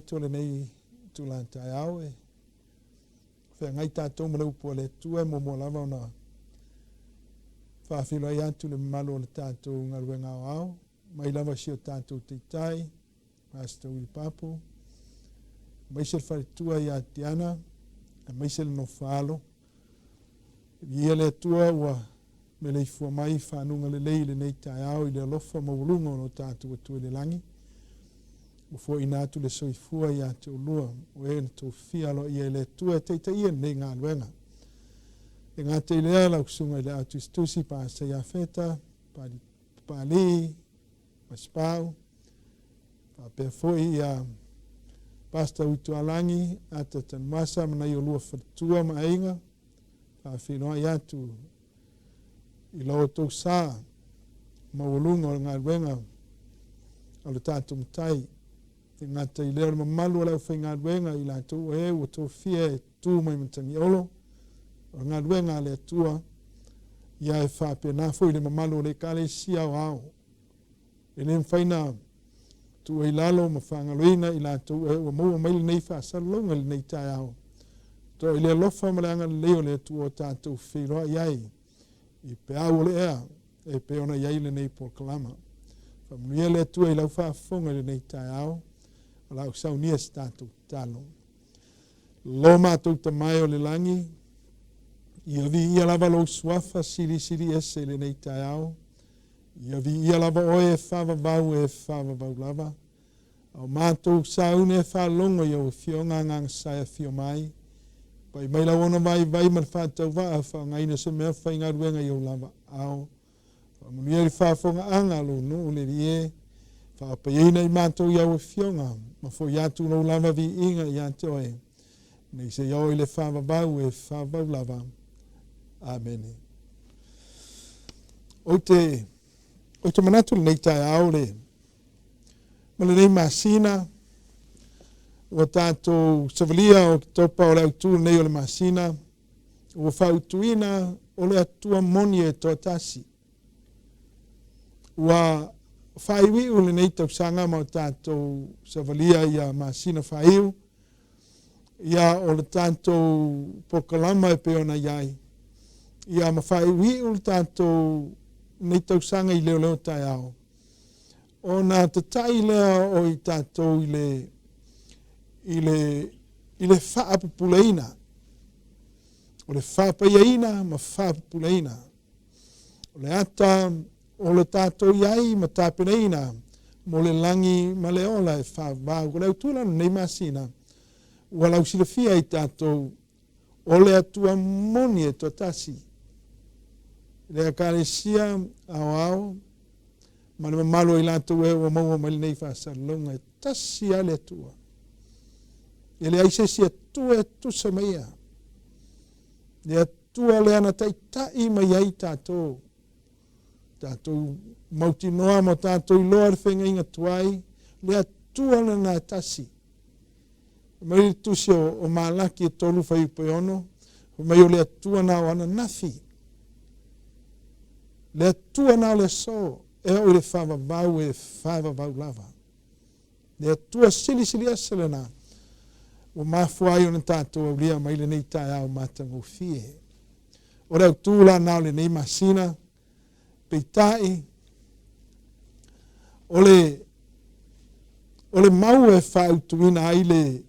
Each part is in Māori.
Tole nei tula Taeao e whea ngai tātou malau po le tua mo lava ona whawhilo ai atu le malo le tātou ngaruenga au mai lava si o tātou teitai Pastor Willy Papu maise le wharitua i Atiana maise le no whaalo ia le atua ua me le ifua mai whanunga le lei le nei Taeao i le alofa maulunga o no tātou atua le langi ufo ina atu le soifua ia te ulua o e na tō whialo ia le tua teita ia nei ngā luenga. E ngā te lea lau kusunga i le atu Tusi pa sa ia feta, pa li, pa spau, pa pefoi ia pasta utu alangi, ata tanmasa mana i olua whatua ma ainga, pa whinoa i atu i lau tō sā, mawalunga o ngā luenga o le tātou mtai. E ngā te leo le mamalu alau whai ngā ruenga i la tō e ua tō whia e tū mai matangi olo. O ngā ruenga le atua ia e whape nā fo i le mamalu le kale sia o au. E le mwhaina tū e lalo ma whangaloina i la tō e ua maua maili nei whaasaralonga le nei Taeao. Tō i le alofa ma le anga leo le atua o tātou whiroa iai. I pe au le ea e pe ona iai le nei Paul Kalama. Whamunia le atua i lau whaafonga le nei Taeao. Lau sau nia statu talo. Lo mātou ta mai o le langi, ia vi ia lava lo suafa siri ese le nei Taeao, ia vi ia lava oe e whava vau lava, au mātou saune e whalongo iau whionga ngang saia whio mai, pai mai lau ona vai man whātau waa whangaina se mea whainga ruenga iau lava au, whamunia li whafonga anga lo no le rie, whapayeina i mātou iau e whionga, ma fo iatu no lava vi inga i ante oe. Nei se iau i le whavavau e whavau lava. Amen. O te manatu nei Taeao le. Ma le nei masina, o tātou savalia o topa o le autu nei o le masina, o whautuina o le atua moni e toa tasi. Ua whaiwi u le nei tau sanga ma o tātou savalia ia masina whaiu, ia o le tātou pokalama e peona iai. Ia ma whaiwi u le tātou nei tau sanga i Leoleo Taeao. O nā tatai lea o i tātou i le whaapupuleina. O le whaapayaina ma whaapupuleina. O le ata o le tātou iai ma tāpeneina mo le langi ma le ola e whaavau. Ko leo tūlanu nei masina. Ua lau silafia i tātou o le atua moni e toa tasi. Le akalesia ao ma le mamalo i lātou e ua maua mai nei whaasalonga e tasi ale atua. E le aisesi atua e tusa maia. Le atua le ana tai mai ai tātou. Tātou mautinoa mo tātou iloa le whenga inga tuai. Le atua le nā tasi. Mai tusi o malaki e tolu whai upe ono. Mai o le atua nā wana nafi. Le atua nā le so. E o le whavavau e whavavau lava. Le atua sili asale nā. O mafuai o na tātou au lia mai le nei Taeao matango fie. O reo tūla nā le nei masina. Peitai. O le mau e whautuina ai le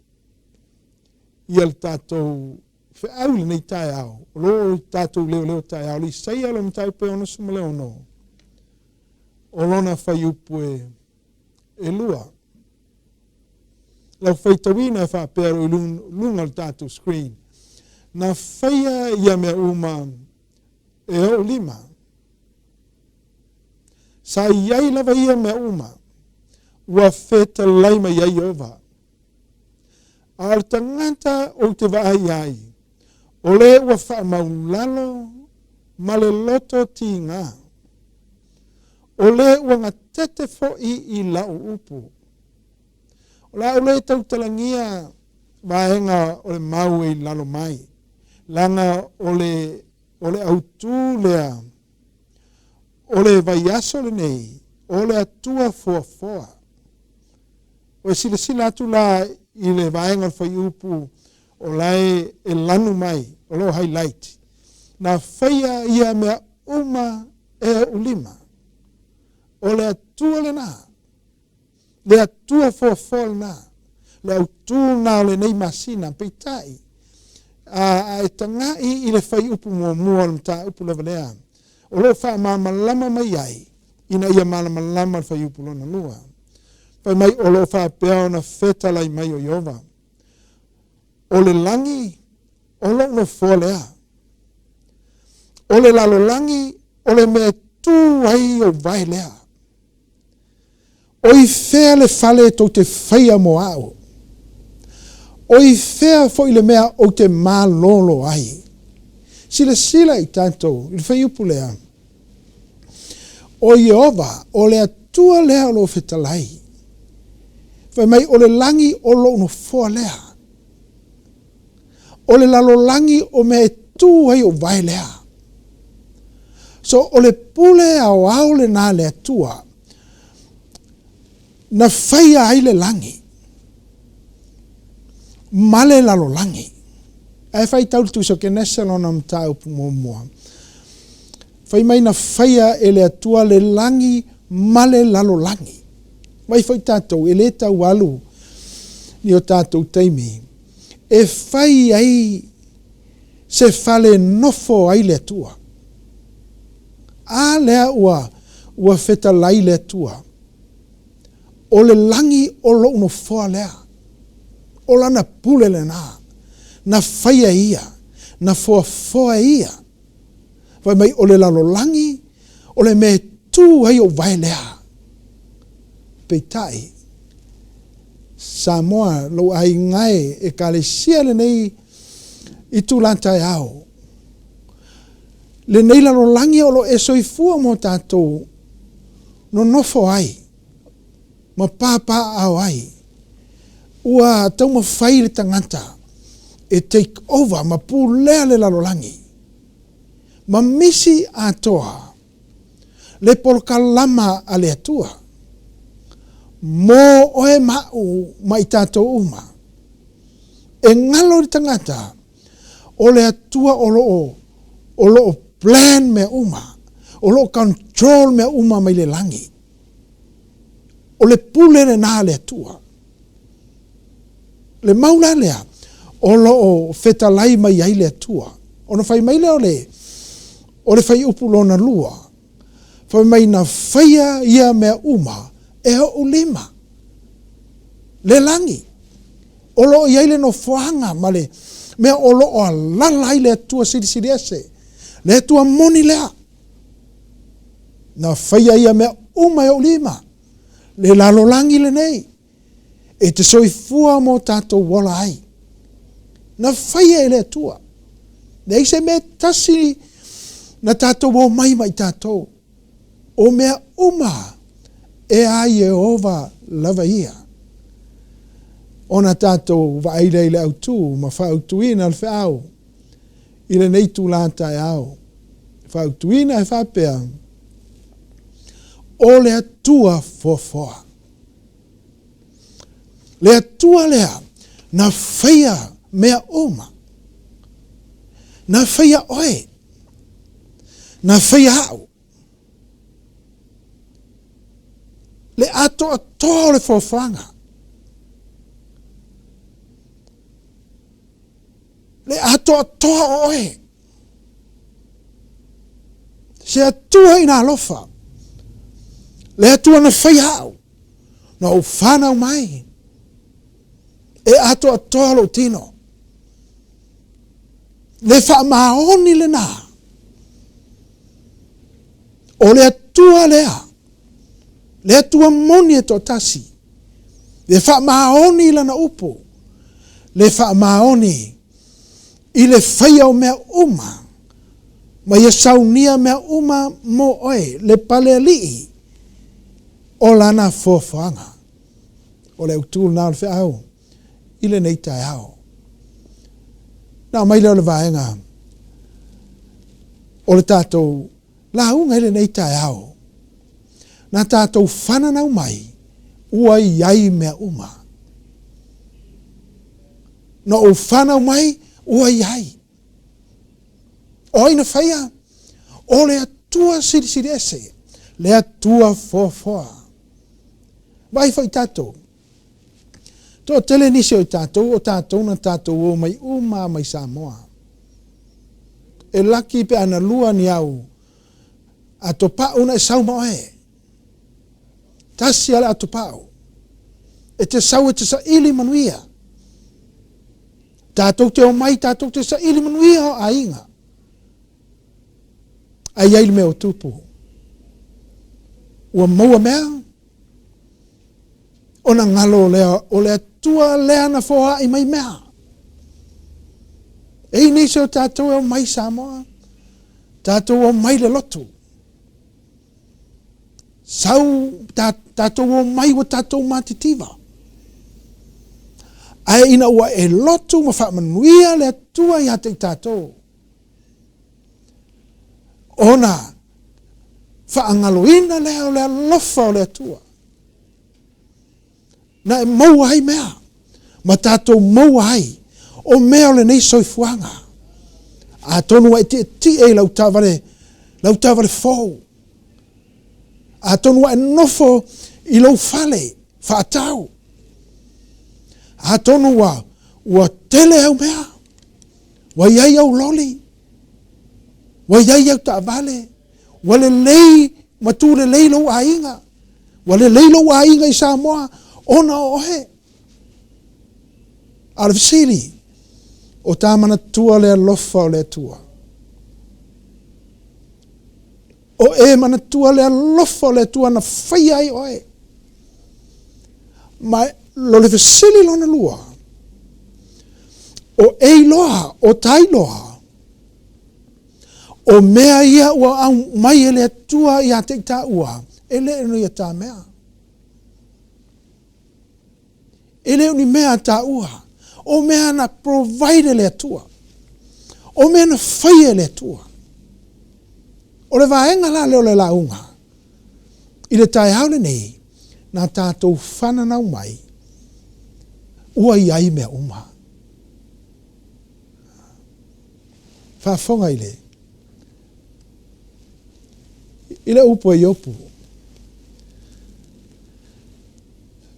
ia le tātou whiau le nei Taeao. O lo tātou leo Taeao. Li saia le mtai pe ono suma leo no. O lona whai upu e lua. Lau whaitawina e whapero i lunga le tātou screen. Na whaia ia mea uma e o lima. Sa iai lava ia mea uma. Ua wheta laima iai ova. Ar tangata o te vaai ai. O le ua wha maulalo ma le loto ti ngā. O le ua ngā tete fo i lau upu. O la o le tautalangia vaenga o le mau i lalo mai. Langa o le autu lea. O le vaiaso le nei. O le atua foa. O sila atu la i le vaenga whai upu o lai e lanu mai, o lo highlight. Na whaia ia mea uma e ulima. O le atua le nā. Le atua foa nā. Le autu nā le nei masina peitai. A e tangai i le whai upu mua le mta upu lewa lea. O lo wha malama mai ai. Ina ia malama le whai upu lona lua. Pai mai o lo wha pēo na wheta lai mai o Iova. O le langi, o lo no fo lea. O le lalo langi, o le mea tū ai o vai lea. O i whea le whale tau te whaia mo ao. O i whea fo i le mea o te mālolo ai. Sila i tātou, i le whai upu lea. O Iova, o le atua lea o lo whetalai. Whai mai o le langi o lo no fo lea. O le lalo langi o me tū ai o vai lea. So o le pule au le nā le atua. Na whaia ai le langi. Male lalo langi. E whai tau tu so ke nesalona mtau pumomua. Whai mai na whaia e le atua le langi male lalo langi. Mai whai tātou e le tau alu ni o tātou teimi. E whai ai se whale nofo ai le atua. A lea ua wheta lai le atua. O le langi o lo no foa lea. O lana pule le nā. Na whaia ia. Na foa ia. Vai mai o le lalo langi. O le me tū ai o vai lea. Peitai. Samoa lo ai ngai e kalesia le nei i tū la Taeao. Le nei lalo langi o lo e soifua mo tātou no nofo ai. Ma pāpā au ai. Ua tau ma whai le tangata e take over ma pūlea le lalo langi. Ma misi atoa le polka lama a le atua. Mō oe mau mai tātou uma. E ngalo le tangata o le atua o loo plan me uma. O loo control me uma mai le langi. O le pule le nā le atua. Le maula lea, o loo whetalai mai ai le atua. O na whai mai leo o le whai upu lona lua. Whai mai na whaia ia mea uma, e o ulima. Le langi. O lo iai le no fuanga ma le mea o lo o lalai le atua siri ese. Le atua moni lea. Na whaia ia mea uma e o ulima. Le lalo langi le nei. E te soifua mo tātou wala ai. Na whaia e le atua. Nei se mea tasi na tātou o mai tātou. O mea uma e a Jehova lava ia. Ona tātou vaeilei le autu, ma whaautuina le whiau. I le nei tū la Taeao. Whaautuina e whapea. O le atua foa. Le atua lea na whaia mea uma. Na whaia oe. Na whaia hau. Le ato atoa le fofanga. Le ato atoa oe. Se atua ina alofa. Le atua na whaia hau. Na o whanau mai. E ato atoa lo tino. Le wha maoni le nā. O le atua lea. Le atua moni e to tasi. Le wha maoni lana upo. Le wha maoni. I le whaia o mea uma. Ma ia saunia mea uma mo oe. Le pale lii. O lana fofanga. O le utul nā le whiau. I le nei Taeao. Nā mai leo le vaenga. O le tātou la unga le nei Taeao. Nā tātou whananau mai. Ua iai mea uma. Na o whanau mai. Ua iai. O ina whaia. O le atua siri ese. Le atua foa. Vai whai tātou. Tō tele nisi o tātou na tātou o mai uma mai Samoa. E laki pe ana lua ni au. A to pao na e sau moe. Tasi ala a to pao. E te sau e te sa ili manuia. Tātou te o mai, tātou te sa ili manuia o a inga. Ai ai me o tupu. Ua maua mea. Ona ngalo o lea tua lea na foa i mai mea. Ei nisi o tātou o mai Samoa. Tātou o mai le lotu. Sau tātou o mai wa tātou matitiva. Ai ina ua e lotu ma wha manuia lea tua i hate i tātou. Ona wha angaloina lea o lea lofa o lea tua. Na e maua hai mea. Ma tātou maua hai. O mea le nei soifuanga. A tonu e ti e lau tāwale fōu. A tonu e nofo i lau fale. Whaatau. A tonu ua tele au mea. Wa iai au loli. Wa iai au tāwale. Wa le lei. Matu le lei lau a inga. Wa le lei lau a inga i Samoa. Ona ohe. Arafisiri. O tāmana tua lea lofa o lea tua. O e mana tua lea lofa o lea tua na whaia ai oe. Ma lo le fasili lona lua. O e loa, o tai loa. O mea ia ua au mai e lea tua i a te ta ua. E le eno ia tā mea. E leo ni mea tā ua. O mea na provide le atua. O mea na whaia le atua. O le vaenga la leo le launga. I le Taeao le nei. Na tātou whananau mai. Ua iai mea uma. Whafonga i le. I le upo e iopu.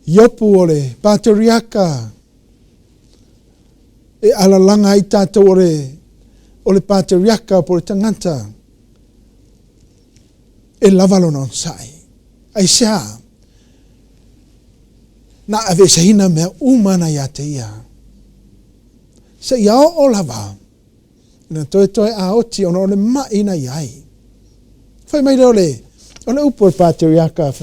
Iopu o le patriaka e alalanga i tātou o le patriaka po le tangata e lavalo non sai. Ai sia na ave saina mea umana ia te ia. Se ia o lava. Ina toe a oti ono ole maina iai. Whai mai ole upo patriaka.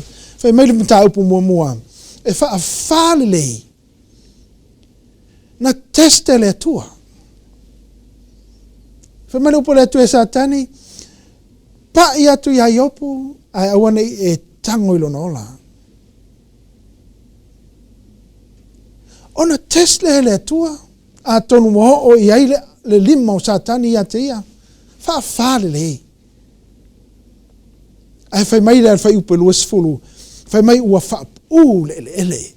Whai mai le mta upo mua. E wha a whālelei. Na teste le tua. Whai mai le upo le atu e satani. Pa ia tu ia iopu. Ai awane e tango ilo nola. Ona tesle le tua. A tonu moho o iai le lima o satani ia te ia. Wha whālelei. Ai whai mai le whai upe luas fulu. Whai mai ua wha le ele.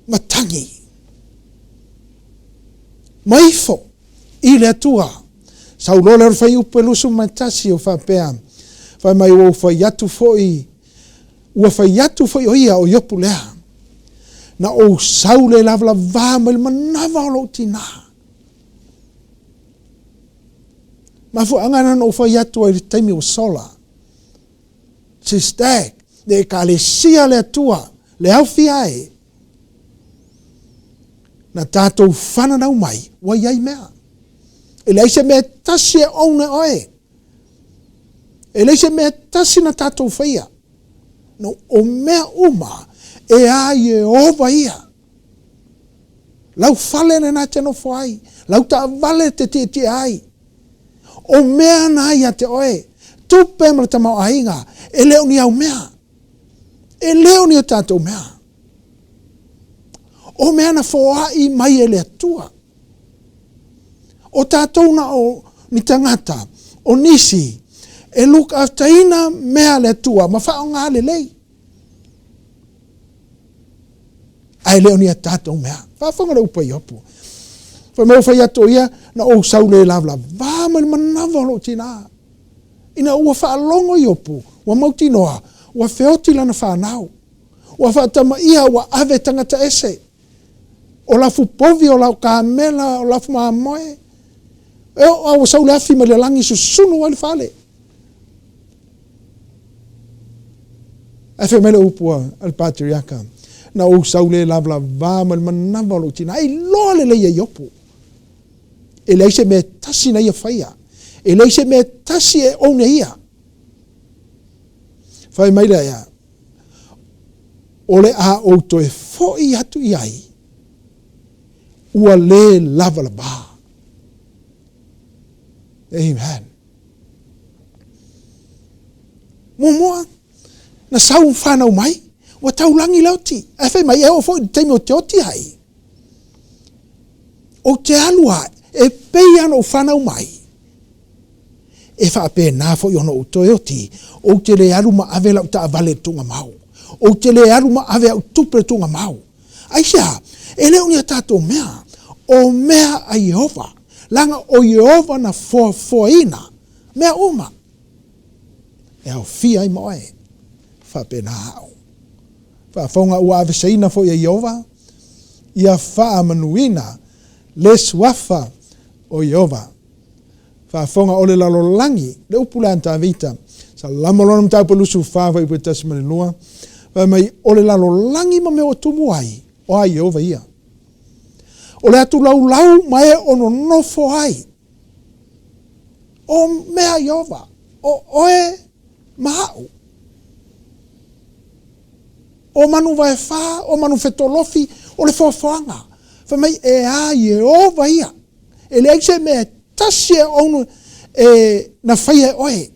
Matangi. Maifo. I le atua. Sau lole o whai upe lusu matasi o whapea. Whai mai ua whai atu foi. Ua whai atu foi o ia o iopu lea. Na o sau le lavla vāma le manawa o lo tina. Mafu angana no whai atu ai taimi o sola. SISDAC. Le ka le sia le atua. Le hauwhi ai. Na tātou whananau mai. Wa iai mea. E leise mea tasi e oune oe. E leise mea tasi na tātou whaia. No o mea uma. E a Yehova ia. Lau fale na nā teno whai. Lau ta vale te te ai. O mea na ia te oe. Tupe mara tamau ainga. E leo ni au mea. E leo ni o tātou mea. O mea na foa i mai e le atua. O tātou na o ni tangata. O nisi. E look after ina mea le atua. Ma whao ngā le lei. Ai leo ni a tātou mea. Whawhanga rau pai hopu. Whai mau whai ato ia, na o sau le lavla. Vāma ni manawa lo tina. Ina ua whaalongo i hopu. Wa mauti noa. Wa whioti lana whanau. Wa whaatama ia wa ave tangata ese. O lafu povi, o lau kāmela, o lafu maa moe. E o sau le afi ma le langi susunu wale whale. Ai mele upua al patriaka. Na o sau le lavla vāma le manawa lo tina. Ai loa le leia iopu. E leise me tasi na ia whaia. E leise me tasi e one ia. Whai mai rea. Ole a o toe foi atu iai. Ua le lava la ba. Amen. Momoa. Na sau whanau mai. Wa tau langi lauti. E whai mai e o foi teimi o te oti hai. O te alua. E pei ano o whanau mai. E whape nā foi ono o toi oti. O te le alu ma ave lau ta avale tunga mau. O te le alu ma ave au tupre tunga mau. Aisha. E leo ni a tātou mea. O mea a Yehova. Langa o Yehova na foina. Mea uma. E au fia i moe. Whape nā au. Whafonga ua ave seina fo ia Yehova. Ia wha manuina. Le suafa o Yehova. Whafonga ole lalo langi. Le upula anta vita. Sa lamolona mtau pelusu whawa i puetas manilua. Wa mai ole lalo langi ma me o tumu ai. O ai Yehova ia. Ole atu lau mae ono nofo ai. O mea Yehova. O oe mahau. O manu vai wha, o manu whetolofi, o le whaafanga. Wha mai e a Yehova ia. E le aise mea tasi e onu na whaia oe.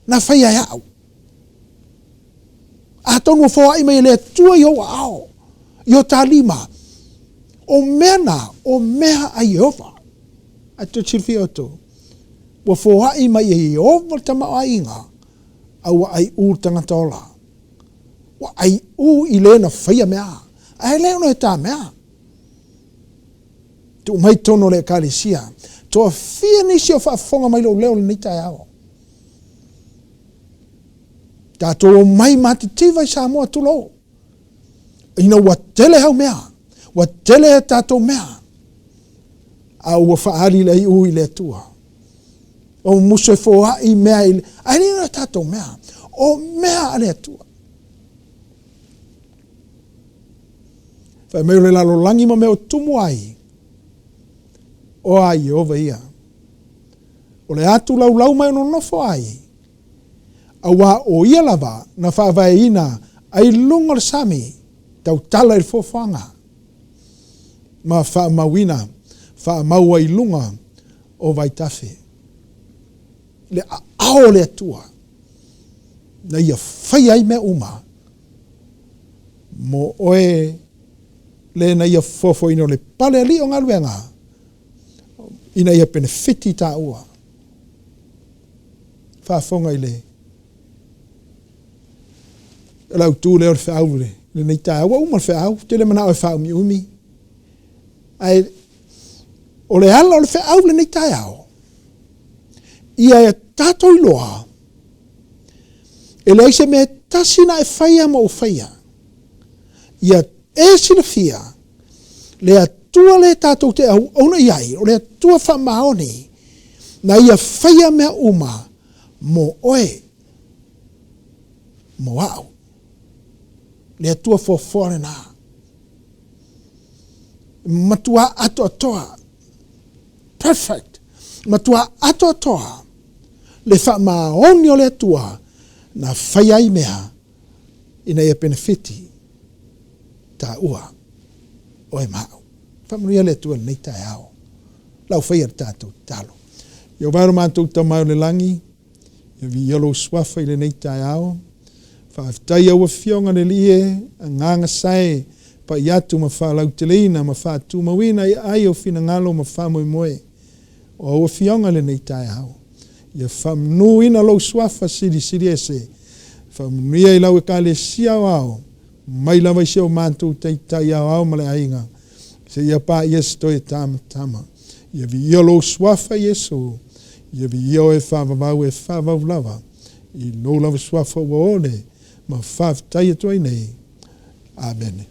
Na whaia e au. A tonu whaai mai le tua yo ao. Yo tā lima. O mea a Yehova. A to chilfi o to. Wa whaai mai e Yehova tama a inga. Awa ai tangata ola. Wa ai I le na whaia mea. Ai leo no e tā mea. Tu mai tono le kalisia. Toa fia nisi o whaafonga mai leo le ni Taeao. Tātou mai mati tiva I Samoa tulo. Ina wa tele hau mea. Wa tele e tātou mea. A ua whaari le I le tua. O muso e foa I mea. Ai nina tātou mea. O mea ale tua. Whai mai le lalo langi ma mea o tumu ai. O ai ova ia. O le atu lau mai no nofo ai. Awa o ia lava na whaavai ina ai lunga le sami tau tala i fofanga. Ma wha mawina, wha maua i lunga o vai tafe. Le ao le atua. Na ia whai ai mea uma. Mo oe le na ia fofo ino le pale ali o ngaluenga. Ina ia benefiti ta ua. Whaafonga i le. Lau tū leo le whaau le. Le nei Taeao uma le whaau. Te le mana o whaau mi umi. Ai, o le ala o le whaau le nei Taeao. Ia e tātou i loa. E le aise me tasina e whaia ma o whaia. Ia e sila fia. Le atua le tātou te au ona iai. O le atua wha maoni. Na ia whaia mea uma. Mo oe. Mo au. Le atua fofore na. Matua ato atoa. Perfect. Matua ato atoa. Le wha maoni o le atua. Na whaiai mea. Ina ia benefiti. Ta ua. Oe mau. Whamaria le atua nei Taeao. Lau whaia tātou talo. Ia waro mātou tamau le langi. Ia vi yolo swafa i le nei Taeao. Whaaftai au a fionga le lie, a nganga sae, pa i atu ma whaalau te leina, ma whaatu mawina i ai o whina ngalo ma whamoe moe. O au a fionga le nei Taeao. Ia whamnu ina lau swafa siri ese. Whamnuia i lau e ka le siau au. Mai lawa i siau mātou tai au ma le ainga. Se ia pā ia stoi tama. Ia vi ia lau swafa Yesu. Ia vi ia o e whavavau e whavau lava. I lo lava swafa wa ole. Ma whaafitai atua i nei. Amen.